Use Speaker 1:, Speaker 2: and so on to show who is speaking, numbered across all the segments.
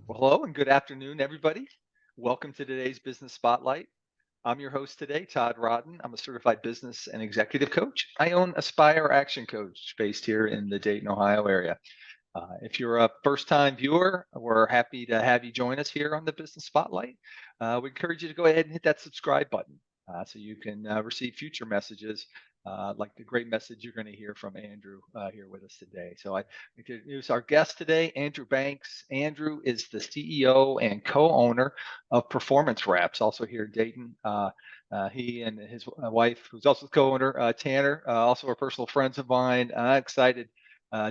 Speaker 1: Well, hello and good afternoon, everybody. Welcome to today's Business Spotlight. I'm your host today, Todd Rodden. I'm a certified business and executive coach. I own Aspire Action Coach based here in the Dayton, Ohio area. If you're a first time viewer, we're happy to have you join us here on the Business Spotlight. We encourage you to go ahead and hit that subscribe button so you can receive future messages like the great message you're going to hear from Andrew here with us today. So I introduce our guest today, Andrew Banks. Andrew is the CEO and co-owner of Performance Wraps, also here in Dayton. He and his wife, who's also the co-owner, Tanor, also are personal friends of mine. Excited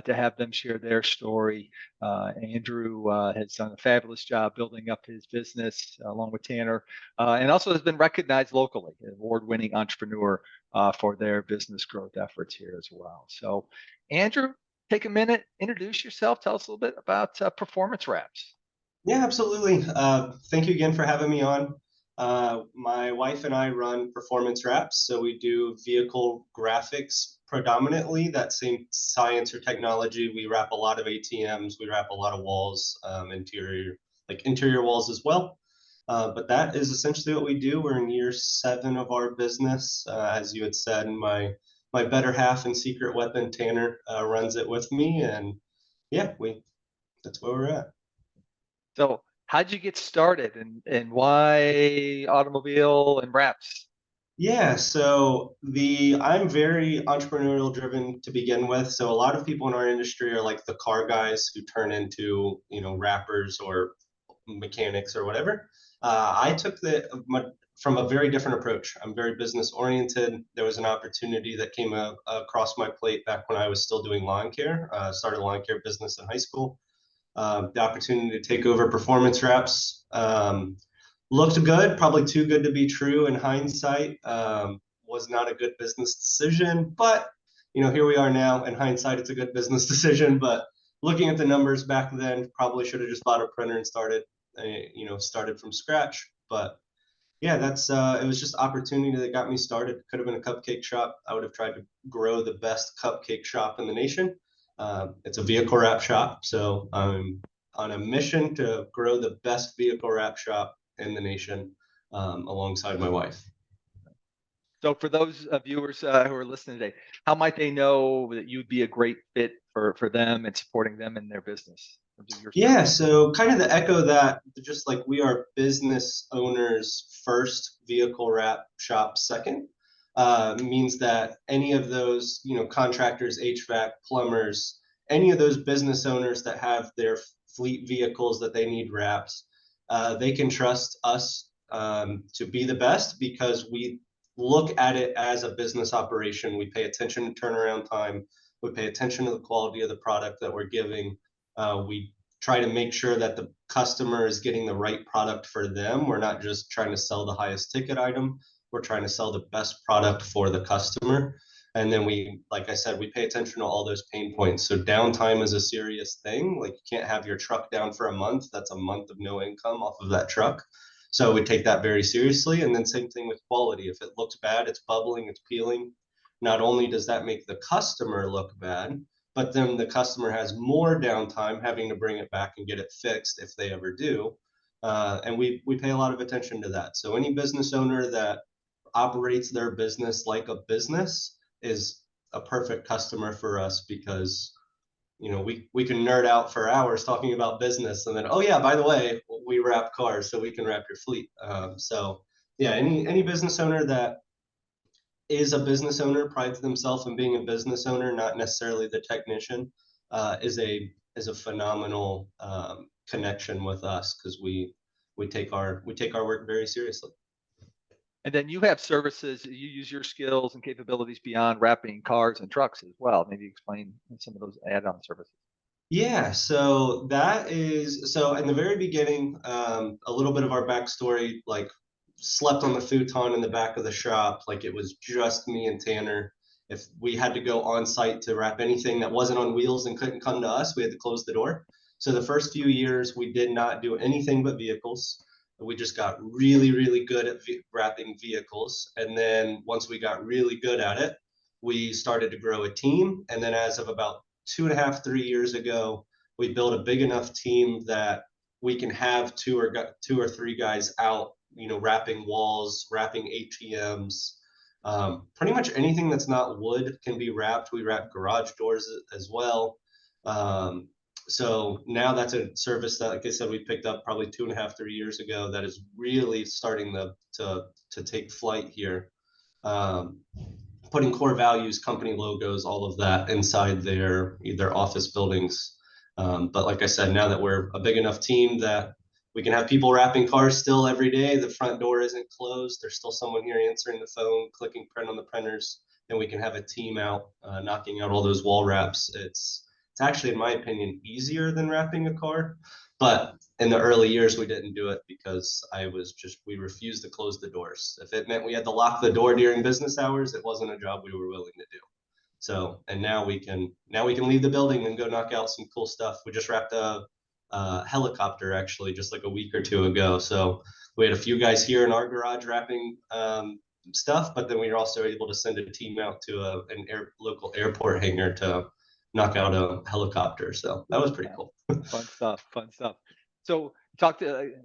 Speaker 1: to have them share their story. Andrew has done a fabulous job building up his business along with Tanor, and also has been recognized locally, an award-winning entrepreneur for their business growth efforts here as well. So, Andrew, take a minute, introduce yourself, tell us a little bit about Performance Wraps.
Speaker 2: Yeah, absolutely. Thank you again for having me on. My wife and I run Performance Wraps, so we do vehicle graphics predominantly. That same science or technology. We wrap a lot of ATMs, we wrap a lot of walls, interior walls as well. But that is essentially what we do. We're in year 7 of our business. As you had said, my better half and secret weapon, Tanor, runs it with me, and yeah, we that's where we're at.
Speaker 1: So, how'd you get started, and why automobile and wraps?
Speaker 2: Yeah, so the I'm very entrepreneurial driven to begin with. So a lot of people in our industry are like the car guys who turn into, rappers or mechanics or whatever. I took from a very different approach. I'm very business oriented. There was an opportunity that came across my plate back when I was still doing lawn care. Started a lawn care business in high school. The opportunity to take over Performance Wraps. Looked good, probably too good to be true in hindsight. Was not a good business decision, but here we are now. In hindsight, it's a good business decision. But looking at the numbers back then, probably should have just bought a printer and started from scratch. But yeah, that's it was just opportunity that got me started. Could have been a cupcake shop. I would have tried to grow the best cupcake shop in the nation. It's a vehicle wrap shop, so I'm on a mission to grow the best vehicle wrap shop in the nation, alongside my wife.
Speaker 1: So, for those viewers who are listening today, how might they know that you'd be a great fit for them and supporting them in their business in terms of your
Speaker 2: Yeah,
Speaker 1: service?
Speaker 2: so kind of the echo that, just like we are business owners first, vehicle wrap shop second, means that any of those, contractors, HVAC, plumbers, any of those business owners that have their fleet vehicles that they need wraps, they can trust us to be the best because we look at it as a business operation. We pay attention to turnaround time. We pay attention to the quality of the product that we're giving. We try to make sure that the customer is getting the right product for them. We're not just trying to sell the highest ticket item. We're trying to sell the best product for the customer. And then like I said, we pay attention to all those pain points. So downtime is a serious thing. Like, you can't have your truck down for a month. That's a month of no income off of that truck. So we take that very seriously. And then same thing with quality. If it looks bad, it's bubbling, it's peeling. Not only does that make the customer look bad, but then the customer has more downtime having to bring it back and get it fixed if they ever do. And we pay a lot of attention to that. So any business owner that operates their business like a business is a perfect customer for us because we can nerd out for hours talking about business and then, oh yeah, by the way, we wrap cars so we can wrap your fleet. So yeah, any business owner that is a business owner, prides themselves in being a business owner, not necessarily the technician, is a phenomenal connection with us because we take our work very seriously.
Speaker 1: And then you have services, you use your skills and capabilities beyond wrapping cars and trucks as well. Maybe explain some of those add-on services.
Speaker 2: Yeah, so in the very beginning, a little bit of our backstory, like slept on the futon in the back of the shop, like it was just me and Tanor. If we had to go on site to wrap anything that wasn't on wheels and couldn't come to us, we had to close the door. So the first few years, we did not do anything but vehicles. We just got really, really good at wrapping vehicles. And then once we got really good at it, we started to grow a team. And then as of about 2.5, 3 years ago, we built a big enough team that we can have two or three guys out, wrapping walls, wrapping ATMs. Pretty much anything that's not wood can be wrapped. We wrap garage doors as well. Um, so now that's a service that, like I said, we picked up probably 2.5, 3 years ago that is really starting to take flight here. Um, Putting core values, company logos, all of that inside their office buildings. But like I said, now that we're a big enough team that we can have people wrapping cars still every day, the front door isn't closed. There's still someone here answering the phone, clicking print on the printers, and we can have a team out knocking out all those wall wraps. It's actually, in my opinion, easier than wrapping a car. But in the early years, we didn't do it because we refused to close the doors. If it meant we had to lock the door during business hours, it wasn't a job we were willing to do. So, and now we can leave the building and go knock out some cool stuff. We just wrapped a helicopter actually just like a week or two ago. So we had a few guys here in our garage wrapping stuff, but then we were also able to send a team out to local airport hangar to knock out a helicopter. So that was pretty cool.
Speaker 1: Fun stuff. Fun stuff. So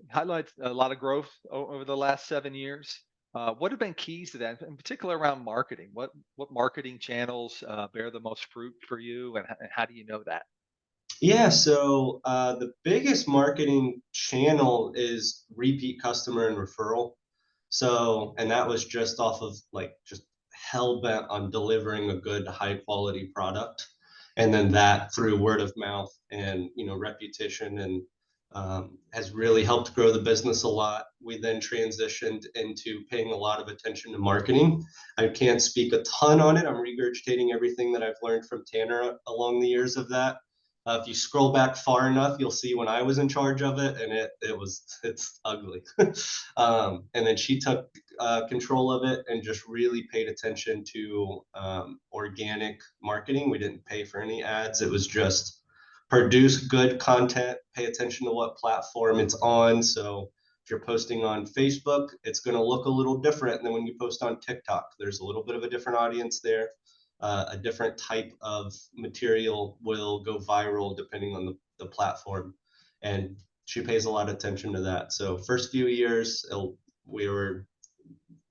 Speaker 1: highlights a lot of growth over the last 7 years. What have been keys to that, in particular around marketing? What marketing channels bear the most fruit for you, and how do you know that?
Speaker 2: Yeah, so the biggest marketing channel is repeat customer and referral. So, and that was just off of like just hell bent on delivering a good, high quality product. And then that through word of mouth and, reputation and has really helped grow the business a lot. We then transitioned into paying a lot of attention to marketing. I can't speak a ton on it. I'm regurgitating everything that I've learned from Tanor along the years of that. If you scroll back far enough, you'll see when I was in charge of it, and it's ugly. And then she took control of it and just really paid attention to organic marketing. We didn't pay for any ads. It was just produce good content, pay attention to what platform it's on. So if you're posting on Facebook, it's going to look a little different than when you post on TikTok. There's a little bit of a different audience there. A different type of material will go viral depending on the platform. And she pays a lot of attention to that. So first few years, we were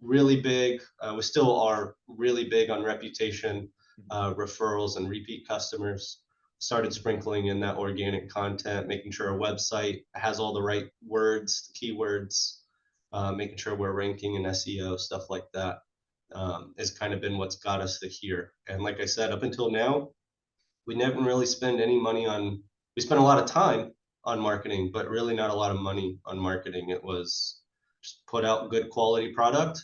Speaker 2: really big. We still are really big on reputation, referrals, and repeat customers. Started sprinkling in that organic content, making sure our website has all the right words, keywords, making sure we're ranking in SEO, stuff like that. Has kind of been what's got us to here. And like I said, up until now, we never really spend any money on, we spent a lot of time on marketing, but really not a lot of money on marketing. It was just put out good quality product.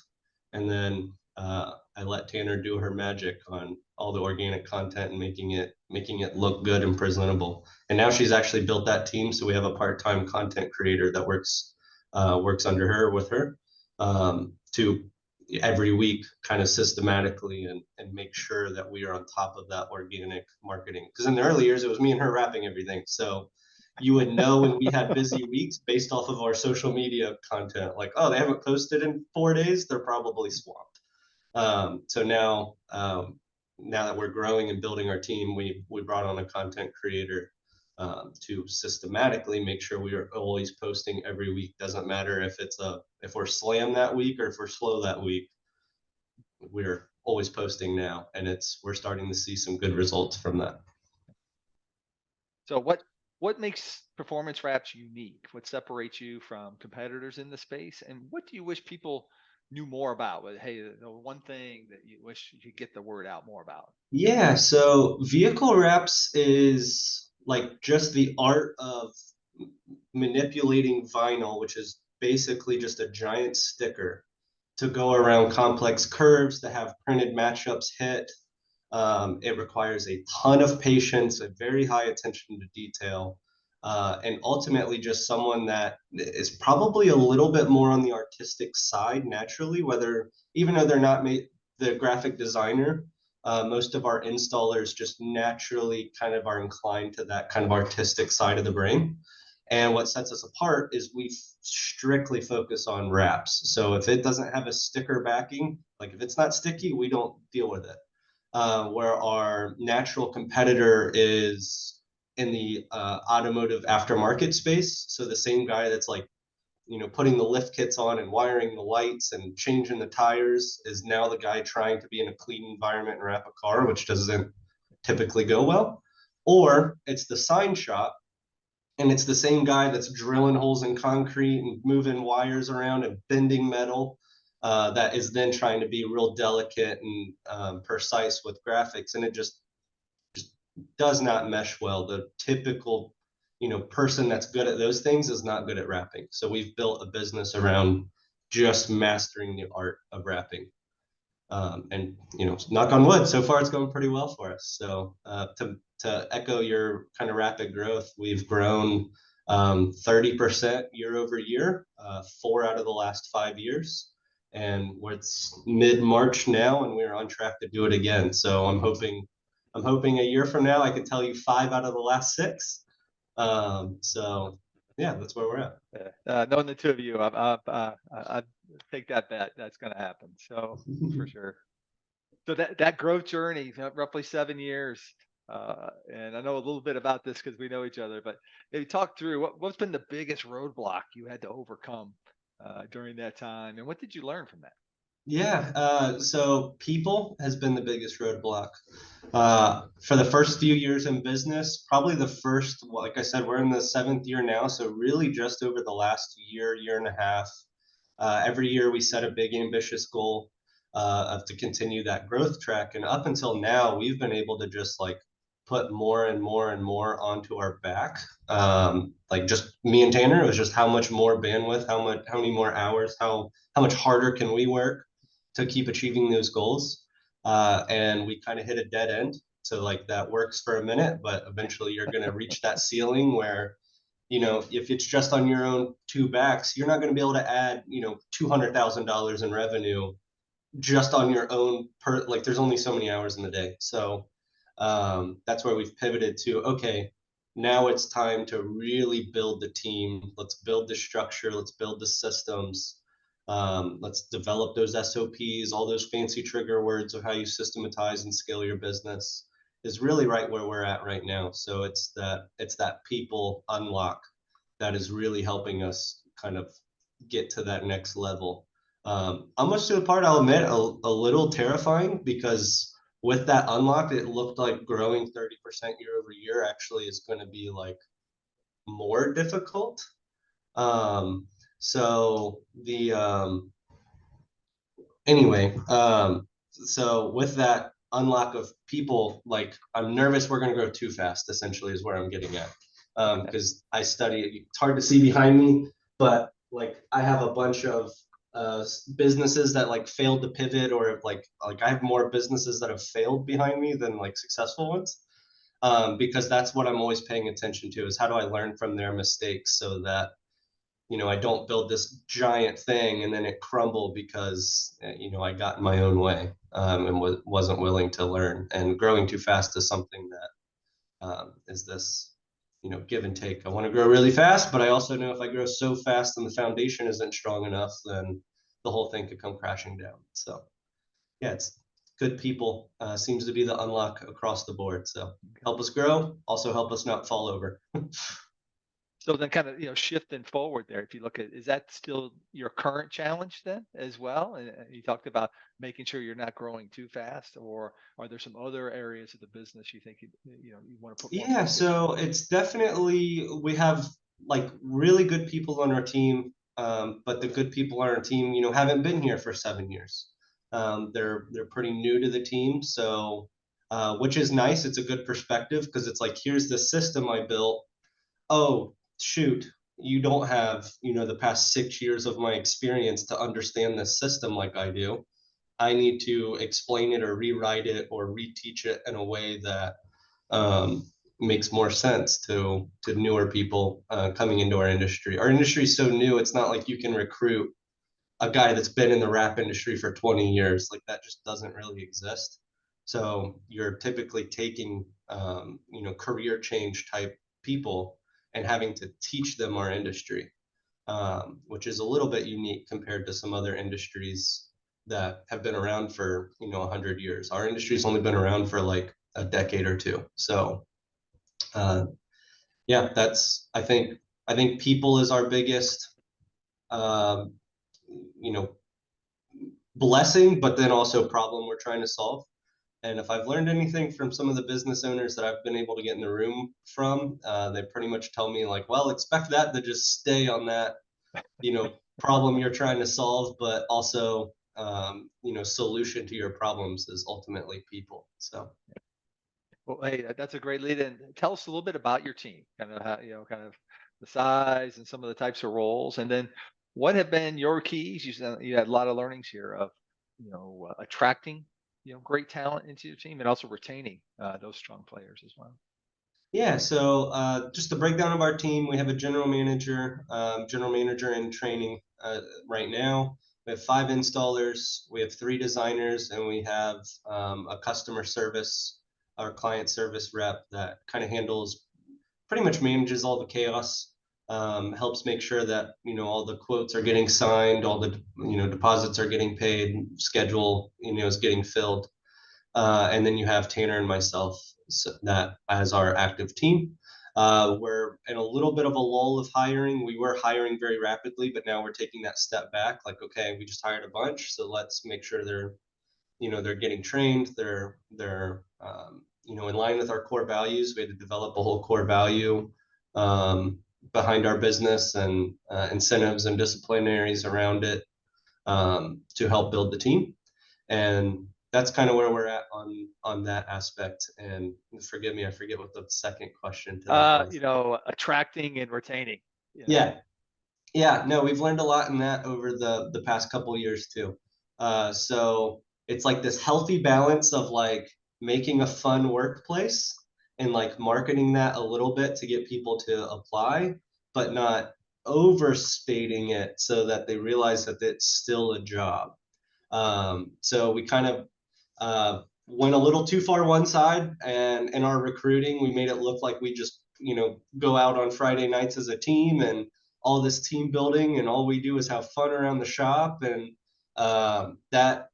Speaker 2: And then I let Tanor do her magic on all the organic content and making it look good and presentable. And now she's actually built that team. So we have a part-time content creator that works under her with her to every week kind of systematically and make sure that we are on top of that organic marketing. Because in the early years, it was me and her wrapping everything. So you would know when we had busy weeks based off of our social media content, like, oh, they haven't posted in 4 days, they're probably swamped. So now that we're growing and building our team, we brought on a content creator to systematically make sure we are always posting every week. Doesn't matter if we're slam that week or if we're slow that week, we're always posting now, and we're starting to see some good results from that.
Speaker 1: So what makes performance wraps unique? What separates you from competitors in the space? And what do you wish people knew more about? Hey, the one thing that you wish you could get the word out more about.
Speaker 2: Yeah, so vehicle wraps is like just the art of manipulating vinyl, which is basically just a giant sticker to go around complex curves to have printed matchups hit. It requires a ton of patience, a very high attention to detail, and ultimately just someone that is probably a little bit more on the artistic side naturally, whether even though they're not the graphic designer. Most of our installers just naturally kind of are inclined to that kind of artistic side of the brain. And what sets us apart is we strictly focus on wraps. So if it doesn't have a sticker backing, like if it's not sticky, we don't deal with it. Where our natural competitor is in the automotive aftermarket space. So the same guy that's like, putting the lift kits on and wiring the lights and changing the tires is now the guy trying to be in a clean environment and wrap a car, which doesn't typically go well. Or it's the sign shop, and it's the same guy that's drilling holes in concrete and moving wires around and bending metal, that is then trying to be real delicate and precise with graphics, and it just does not mesh well. The typical person that's good at those things is not good at rapping. So we've built a business around just mastering the art of rapping. And knock on wood, so far it's going pretty well for us. So to echo your kind of rapid growth, we've grown 30% year over year, 4 out of the last 5 years, and it's mid-March now, and we're on track to do it again. So I'm hoping a year from now I can tell you 5 out of the last 6. So yeah, that's where we're at.
Speaker 1: Knowing the two of you, I take that bet. That's going to happen. So for sure. So that growth journey, roughly 7 years, and I know a little bit about this because we know each other. But maybe talk through what's been the biggest roadblock you had to overcome during that time, and what did you learn from that?
Speaker 2: Yeah, so people has been the biggest roadblock. For the first few years in business, probably the first, like I said, we're in the 7th year now. So really just over the last year and a half, every year we set a big ambitious goal to continue that growth track. And up until now, we've been able to just like put more and more and more onto our back. Like just me and Tanor, it was just how much more bandwidth, how many more hours, how much harder can we work to keep achieving those goals. And we kind of hit a dead end. So like that works for a minute, but eventually you're going to reach that ceiling where, if it's just on your own 2 backs, you're not going to be able to add, $200,000 in revenue just on your own like there's only so many hours in the day. So that's where we've pivoted to, okay, now it's time to really build the team. Let's build the structure. Let's build the systems. Let's develop those SOPs, all those fancy trigger words of how you systematize and scale your business is really right where we're at right now. So it's that people unlock that is really helping us kind of get to that next level. Almost to the part, I'll admit, a little terrifying, because with that unlock, it looked like growing 30% year over year actually is going to be like more difficult. So so with that unlock of people, like I'm nervous we're going to grow too fast, essentially is where I'm getting at. Because I study, it's hard to see behind me, but like I have a bunch of businesses that like failed to pivot, or like I have more businesses that have failed behind me than like successful ones. Because that's what I'm always paying attention to, is how do I learn from their mistakes so that I don't build this giant thing and then it crumble because I got in my own way, and wasn't willing to learn. And growing too fast is something that is this give and take. I want to grow really fast, but I also know if I grow so fast and the foundation isn't strong enough, then the whole thing could come crashing down. So yeah, it's good people seems to be the unlock across the board. So help us grow, also help us not fall over.
Speaker 1: So then kind of, shifting forward there, if you look at, is that still your current challenge then as well? And you talked about making sure you're not growing too fast, or are there some other areas of the business you think you want to put more
Speaker 2: Yeah,
Speaker 1: focus?
Speaker 2: so it's definitely, we have like really good people on our team, but the good people on our team, haven't been here for 7 years. They're pretty new to the team, so which is nice. It's a good perspective, because it's like, here's the system I built. Oh, shoot, you don't have the past 6 years of my experience to understand this system like I do. I need to explain it or rewrite it or reteach it in a way that makes more sense to newer people coming into our industry. Our industry is so new, it's not like you can recruit a guy that's been in the rap industry for 20 years. Like that just doesn't really exist. So you're typically taking career change type people and having to teach them our industry, which is a little bit unique compared to some other industries that have been around for 100 years. Our industry's only been around for like a decade or two. So Yeah, I think people is our biggest, um, you know, blessing, but then also problem we're trying to solve. And if I've learned anything from some of the business owners that I've been able to get in the room from, they pretty much tell me like, well, expect that to just stay on that, problem you're trying to solve, but also, solution to your problems is ultimately people. So
Speaker 1: Well, hey, that's a great lead in. Tell us a little bit about your team, kind of how, kind of the size and some of the types of roles, and then what have been your keys? You had a lot of learnings here of, attracting, great talent into your team and also retaining those strong players as well.
Speaker 2: yeah, so just the breakdown of our team, we have a general manager in training right now. We have 5 installers, we have 3 designers, and we have a customer service, our client service rep that kind of handles, pretty much manages all the chaos, helps make sure that all the quotes are getting signed, all the deposits are getting paid, schedule is getting filled. And then you have Tanor and myself, that as our active team. We're in a little bit of a lull of hiring. We were hiring very rapidly, but now we're taking that step back. Like, okay, we just hired a bunch, so let's make sure they're getting trained. They're in line with our core values. We had to develop a whole core value behind our business, and incentives and disciplinaries around it, to help build the team. And that's kind of where we're at on that aspect. And forgive me, I forget what the second question to that was.
Speaker 1: Attracting and retaining.
Speaker 2: Yeah, yeah, no, we've learned a lot in that over the past couple of years too. So it's like this healthy balance of like making a fun workplace and like marketing that a little bit to get people to apply, but not overstating it so that they realize that it's still a job. So we kind of went a little too far one side, and in our recruiting, we made it look like we just go out on Friday nights as a team and all this team building, and all we do is have fun around the shop, and that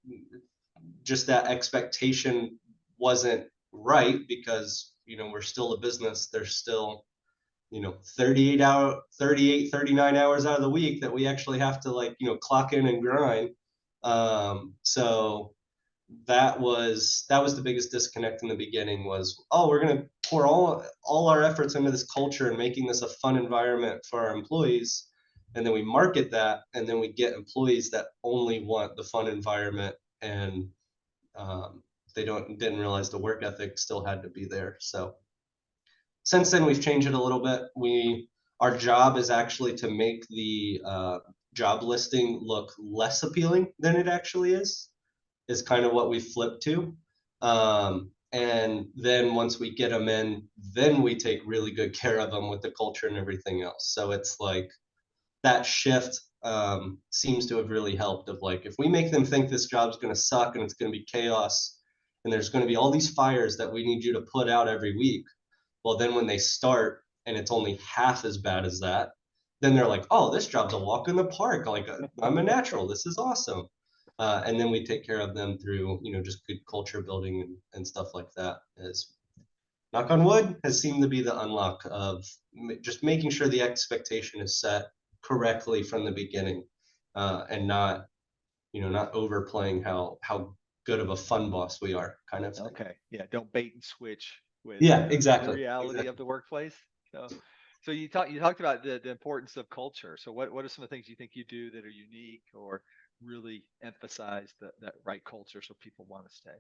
Speaker 2: just that expectation wasn't right because we're still a business. There's still 39 hours out of the week that we actually have to like clock in and grind. So that was the biggest disconnect in the beginning was, oh, we're going to pour all our efforts into this culture and making this a fun environment for our employees, and then we market that, and then we get employees that only want the fun environment, and um, they didn't realize the work ethic still had to be there. So since then we've changed it a little bit. Our job is actually to make the job listing look less appealing than it actually is kind of what we flip to. And then once we get them in, then we take really good care of them with the culture and everything else. So it's like that shift seems to have really helped. Of like, if we make them think this job's going to suck and it's going to be chaos, and there's going to be all these fires that we need you to put out every week, well, then when they start and it's only half as bad as that, then they're like, oh, this job's a walk in the park. Like, I'm a natural. This is awesome. And then we take care of them through, just good culture building and stuff like that. As knock on wood has seemed to be the unlock of just making sure the expectation is set correctly from the beginning, and not overplaying how good of a fun boss we are, kind of thing.
Speaker 1: Okay. Yeah. Don't bait and switch with
Speaker 2: Yeah,
Speaker 1: the
Speaker 2: exactly.
Speaker 1: reality of
Speaker 2: Exactly.
Speaker 1: the workplace. So you talked about the importance of culture. So what are some of the things you think you do that are unique or really emphasize that right culture so people want to stay?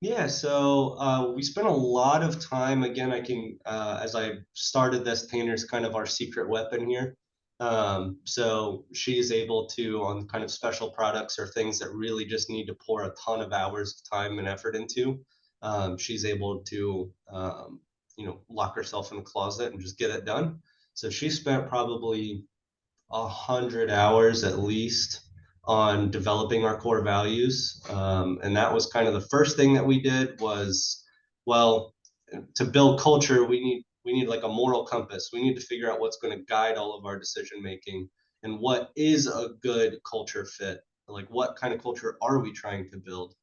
Speaker 2: Yeah, so we spent a lot of time. Again, as I started this, Tanner's kind of our secret weapon here. So she's able to, on kind of special products or things that really just need to pour a ton of hours of time and effort into, she's able to, lock herself in a closet and just get it done. So she spent probably 100 hours at least on developing our core values. And that was kind of the first thing that we did was, well, to build culture, we need like a moral compass. We need to figure out what's going to guide all of our decision making and what is a good culture fit. Like, what kind of culture are we trying to build?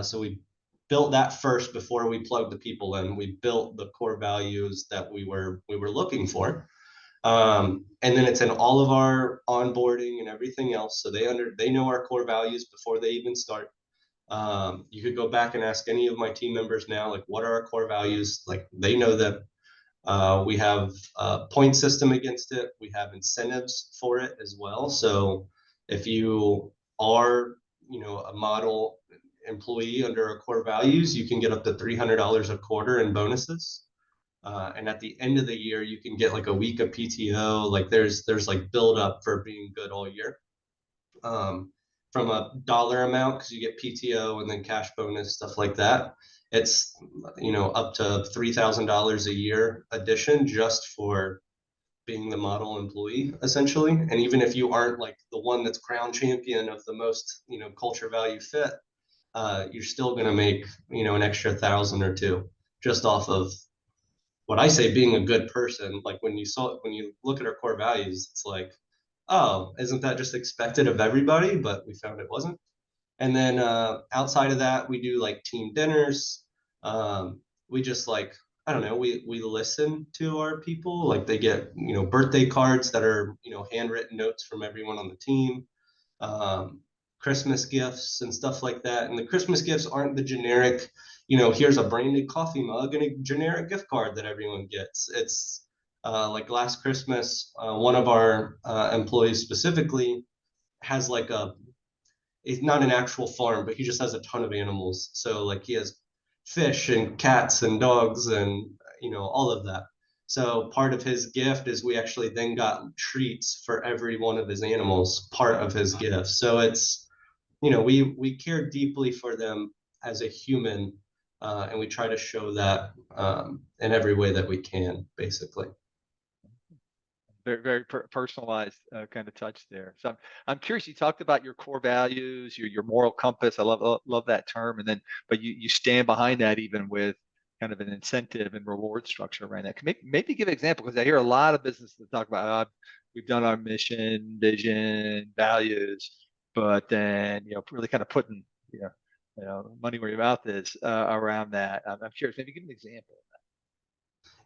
Speaker 2: So we built that first before we plugged the people in. We built the core values that we were looking for. And then it's in all of our onboarding and everything else. So they know our core values before they even start. You could go back and ask any of my team members now, like, what are our core values? Like, they know that. We have a point system against it. We have incentives for it as well. So if you are, a model employee under our core values, you can get up to $300 a quarter in bonuses. And at the end of the year, you can get like a week of PTO. Like there's like build up for being good all year. From a dollar amount, because you get PTO and then cash bonus, stuff like that. It's up to $3,000 a year addition just for being the model employee, essentially. And even if you aren't like the one that's crown champion of the most culture value fit, you're still going to make an extra 1,000 or two just off of what I say being a good person. Like when you look at our core values, it's like, oh, isn't that just expected of everybody? But we found it wasn't. And then outside of that, we do like team dinners. We just like, I don't know, we listen to our people. Like they get, birthday cards that are, handwritten notes from everyone on the team. Um, Christmas gifts and stuff like that. And the Christmas gifts aren't the generic, here's a branded coffee mug and a generic gift card that everyone gets. It's like last Christmas, one of our employees specifically has like it's not an actual farm, but he just has a ton of animals. So like he has fish and cats and dogs and all of that. So part of his gift is we actually then got treats for every one of his animals, part of his gift. So it's we care deeply for them as a human, and we try to show that in every way that we can, basically.
Speaker 1: Very, very personalized kind of touch there. So I'm curious. You talked about your core values, your moral compass. I love that term. And then, but you stand behind that even with kind of an incentive and reward structure around that. Maybe give an example, because I hear a lot of businesses talk about we've done our mission, vision, values, but then really kind of putting money where your mouth is around that. I'm curious. Maybe give an example.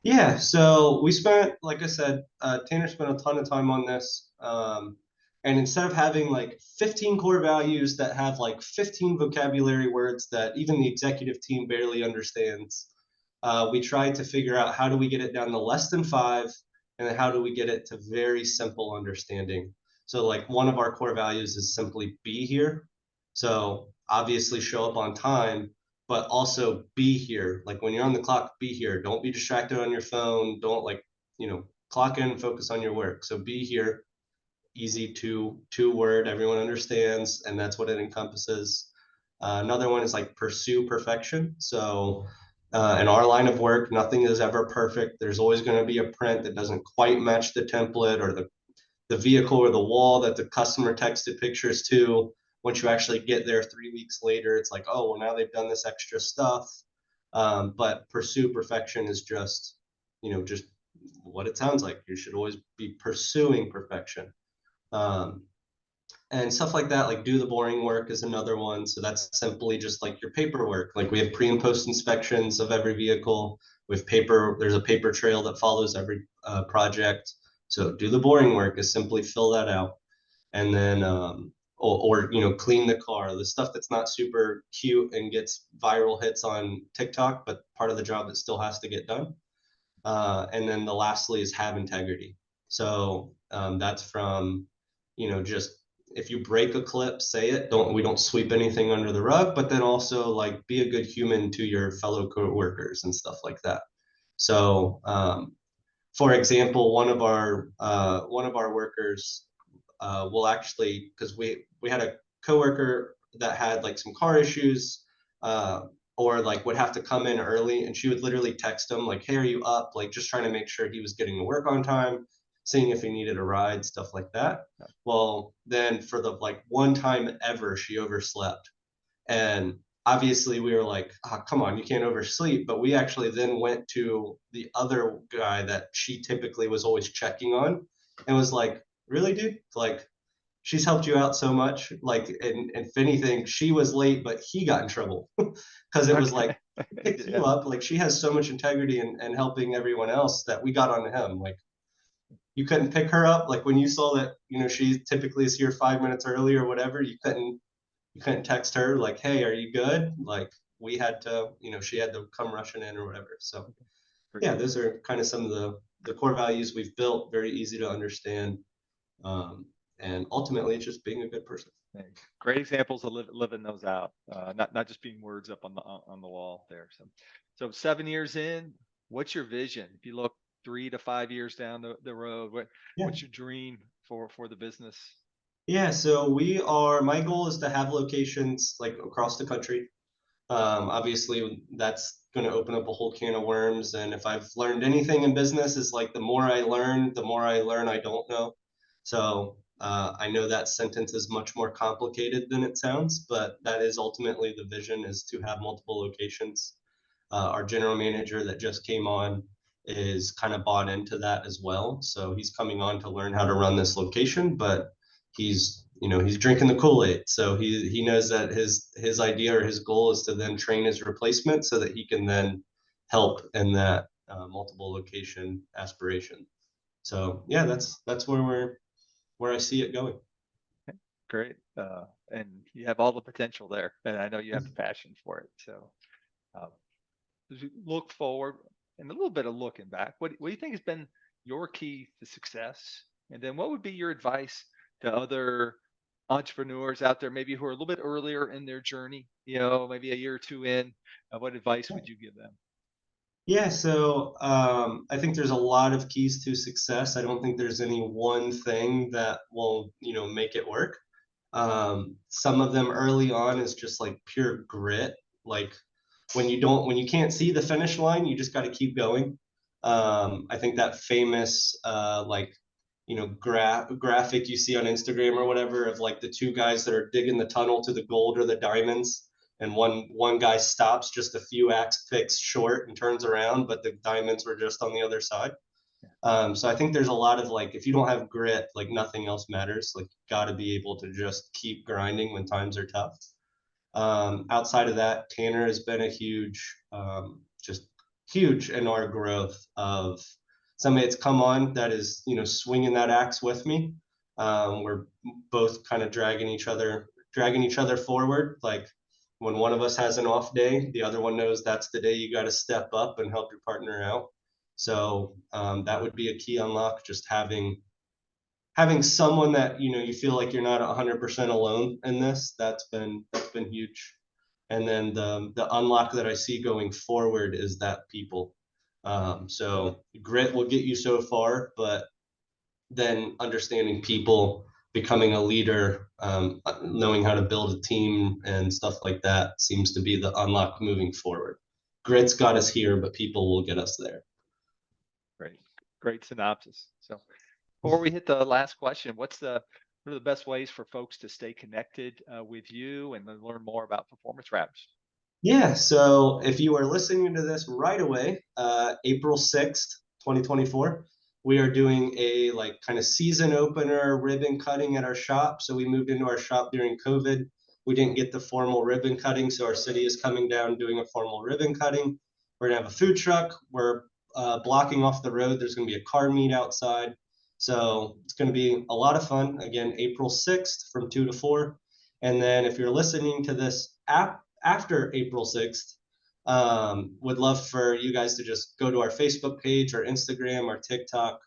Speaker 2: Yeah, so we spent, like I said, Tanner spent a ton of time on this. And instead of having like 15 core values that have like 15 vocabulary words that even the executive team barely understands, we tried to figure out how do we get it down to less than 5, and then how do we get it to very simple understanding. So like one of our core values is simply be here. So obviously show up on time, but also be here. Like when you're on the clock, be here. Don't be distracted on your phone. Don't clock in and focus on your work. So be here, easy two word, everyone understands, and that's what it encompasses. Another one is like pursue perfection. So in our line of work, nothing is ever perfect. There's always going to be a print that doesn't quite match the template or the vehicle or the wall that the customer texted pictures to. Once you actually get there 3 weeks later, it's like, oh, well, now they've done this extra stuff. But pursue perfection is just what it sounds like. You should always be pursuing perfection. Um, and stuff like that, like do the boring work is another one. So that's simply just like your paperwork. Like we have pre and post inspections of every vehicle with paper. There's a paper trail that follows every project. So do the boring work is simply fill that out, and then or clean the car, the stuff that's not super cute and gets viral hits on TikTok, but part of the job that still has to get done. And then the lastly is have integrity. So that's from just if you break a clip, say it. We don't sweep anything under the rug, but then also like be a good human to your fellow co-workers and stuff like that. So for example, one of our workers will actually, because we had a coworker that had like some car issues, or like would have to come in early, and she would literally text him like, hey, are you up? Like just trying to make sure he was getting to work on time, seeing if he needed a ride, stuff like that. Well, then for the like one time ever, she overslept. And obviously we were like, oh, come on, you can't oversleep. But we actually then went to the other guy that she typically was always checking on and was like, really, dude? Like, she's helped you out so much. Like, and if anything, she was late, but he got in trouble because it was like,
Speaker 1: Okay.
Speaker 2: picked you
Speaker 1: Yeah.
Speaker 2: up. Like, she has so much integrity and helping everyone else that we got onto him. Like, you couldn't pick her up. Like when you saw that, she typically is here 5 minutes early or whatever, you couldn't text her like, hey, are you good? Like we had to, she had to come rushing in or whatever. So
Speaker 1: Great.
Speaker 2: yeah, those are kind of some of the core values we've built, very easy to understand. Um, and ultimately it's just being a good person.
Speaker 1: Great examples of living those out, not just being words up on the wall there. So 7 years in, what's your vision? If you look 3 to 5 years down the road,
Speaker 2: Yeah.
Speaker 1: what's your dream for the business?
Speaker 2: Yeah. So my goal is to have locations like across the country. Obviously, that's going to open up a whole can of worms. And if I've learned anything in business, is like the more I learn, I don't know. So I know that sentence is much more complicated than it sounds, but that is ultimately the vision: is to have multiple locations. Our general manager that just came on is kind of bought into that as well. So he's coming on to learn how to run this location, but he's drinking the Kool-Aid. So he knows that his idea or his goal is to then train his replacement so that he can then help in that multiple location aspiration. So yeah, that's where I see it going.
Speaker 1: Great. And you have all the potential there, and I know you have the passion for it. So um, as you look forward and a little bit of looking back, what do you think has been your key to success? And then what would be your advice to other entrepreneurs out there, maybe who are a little bit earlier in their journey, maybe a year or two in? What advice would you give them?
Speaker 2: Yeah, so I think there's a lot of keys to success. I don't think there's any one thing that will, make it work. Some of them early on is just like pure grit. Like when you can't see the finish line, you just got to keep going. I think that famous like graphic you see on Instagram or whatever of like the two guys that are digging the tunnel to the gold or the diamonds, and one guy stops just a few axe picks short and turns around, but the diamonds were just on the other side. So I think there's a lot of like, if you don't have grit, like nothing else matters. Like, got to be able to just keep grinding when times are tough. Outside of that, Tanner has been a just huge in our growth of somebody that's come on that is, swinging that axe with me. We're both kind of dragging each other forward. Like when one of us has an off day, the other one knows that's the day you got to step up and help your partner out. So that would be a key unlock, just having someone that you feel like you're not 100% alone in this. That's been huge. And then the unlock that I see going forward is that people. So grit will get you so far, but then understanding people, becoming a leader, knowing how to build a team and stuff like that seems to be the unlock moving forward. Grit's got us here, but people will get us there.
Speaker 1: Great, great synopsis. So before we hit the last question, what are the best ways for folks to stay connected with you and then learn more about performance wraps?
Speaker 2: Yeah, so if you are listening to this right away, April 6th, 2024, we are doing a like kind of season opener ribbon cutting at our shop. So we moved into our shop during COVID. We didn't get the formal ribbon cutting, so our city is coming down doing a formal ribbon cutting. We're gonna have a food truck. We're blocking off the road. There's gonna be a car meet outside. So it's gonna be a lot of fun. Again, April 6th from 2 to 4. And then if you're listening to this after April 6th, would love for you guys to just go to our Facebook page, our Instagram, our TikTok.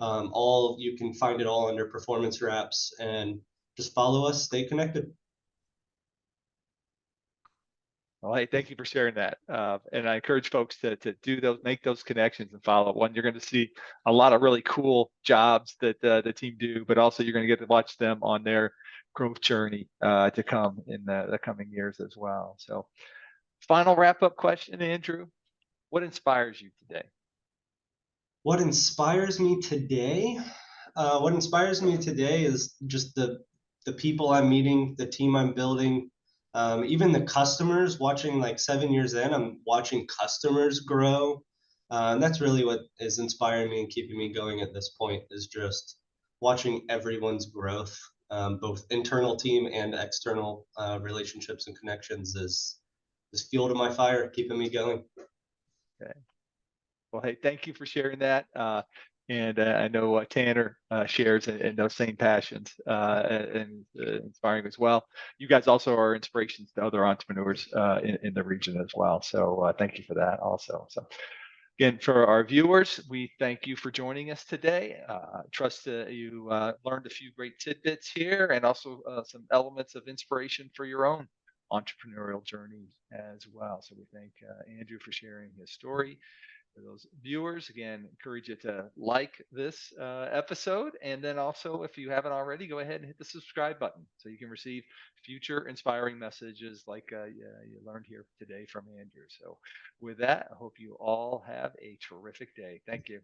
Speaker 2: All you can find it all under Performance Wraps, and just follow us, stay connected.
Speaker 1: Well, hey, thank you for sharing that. And I encourage folks to do those, make those connections and follow. One, you're going to see a lot of really cool jobs that the team do, but also you're going to get to watch them on their growth journey to come in the coming years as well. So, final wrap up question, Andrew. What inspires you today?
Speaker 2: What inspires me today? What inspires me today is just the people I'm meeting, the team I'm building, even the customers. Watching like 7 years in, I'm watching customers grow. And that's really what is inspiring me and keeping me going at this point, is just watching everyone's growth. both internal team and external relationships and connections is fuel to my fire, keeping me going.
Speaker 1: Okay. Well, hey, thank you for sharing that. And I know Tanner shares in those same passions and inspiring as well. You guys also are inspirations to other entrepreneurs in the region as well. So thank you for that also. So again, for our viewers, we thank you for joining us today. Trust you learned a few great tidbits here and also some elements of inspiration for your own entrepreneurial journey as well. So we thank Andrew for sharing his story. For those viewers, again, encourage you to like this episode. And then also, if you haven't already, go ahead and hit the subscribe button so you can receive future inspiring messages like you learned here today from Andrew. So with that, I hope you all have a terrific day. Thank you.